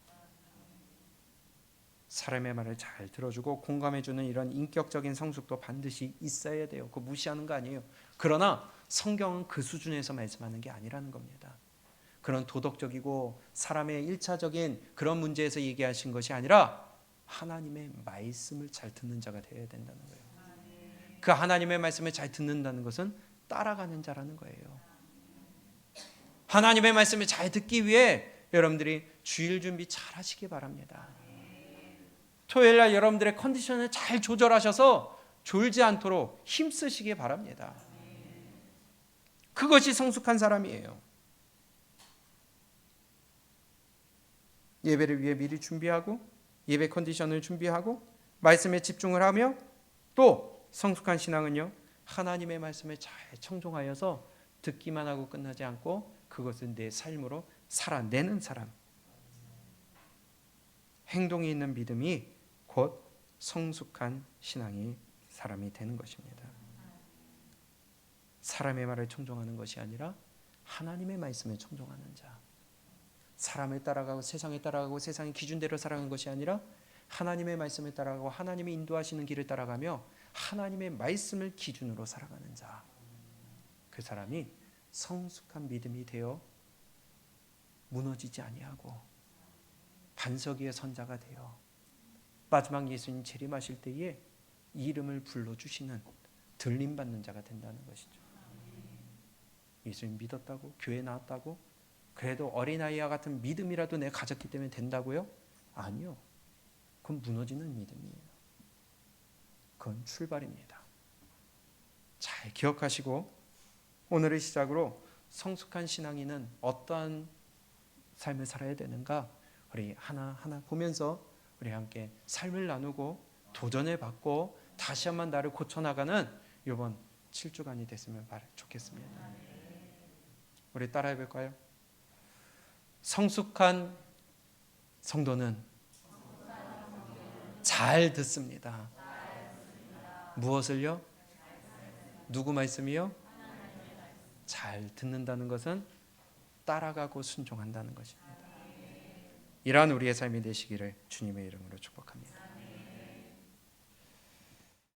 사람의 말을 잘 들어주고 공감해주는 이런 인격적인 성숙도 반드시 있어야 돼요. 그거 무시하는 거 아니에요. 그러나 성경은 그 수준에서 말씀하는 게 아니라는 겁니다. 그런 도덕적이고 사람의 일차적인 그런 문제에서 얘기하신 것이 아니라 하나님의 말씀을 잘 듣는 자가 되어야 된다는 거예요. 그 하나님의 말씀을 잘 듣는다는 것은 따라가는 자라는 거예요. 하나님의 말씀을 잘 듣기 위해 여러분들이 주일 준비 잘 하시기 바랍니다. 토요일 날 여러분들의 컨디션을 잘 조절하셔서 졸지 않도록 힘쓰시기 바랍니다. 그것이 성숙한 사람이에요. 예배를 위해 미리 준비하고 예배 컨디션을 준비하고 말씀에 집중을 하며 또 성숙한 신앙은요, 하나님의 말씀을 잘 청종하여서 듣기만 하고 끝나지 않고 그것을 내 삶으로 살아내는 사람, 행동이 있는 믿음이 곧 성숙한 신앙이 사람이 되는 것입니다. 사람의 말을 청종하는 것이 아니라 하나님의 말씀을 청종하는 자, 사람을 따라가고 세상에 따라가고 세상의 기준대로 살아가는 것이 아니라 하나님의 말씀을 따라가고 하나님이 인도하시는 길을 따라가며 하나님의 말씀을 기준으로 살아가는 자, 그 사람이 성숙한 믿음이 되어 무너지지 아니하고 반석 위의 선자가 되어 마지막 예수님 재림하실 때에 이름을 불러주시는 들림받는 자가 된다는 것이죠. 예수님 믿었다고 교회 나왔다고 그래도 어린아이와 같은 믿음이라도 내가 가졌기 때문에 된다고요? 아니요. 그건 무너지는 믿음이에요. 그건 출발입니다. 잘 기억하시고 오늘의 시작으로 성숙한 신앙인은 어떠한 삶을 살아야 되는가 우리 하나하나 보면서 우리 함께 삶을 나누고 도전을 받고 다시 한번 나를 고쳐나가는 이번 7주간이 됐으면 좋겠습니다. 우리 따라해 볼까요? 성숙한 성도는 잘 듣습니다. 무엇을요? 누구 말씀이요? 잘 듣는다는 것은 따라가고 순종한다는 것입니다. 이러한 우리의 삶이 되시기를 주님의 이름으로 축복합니다.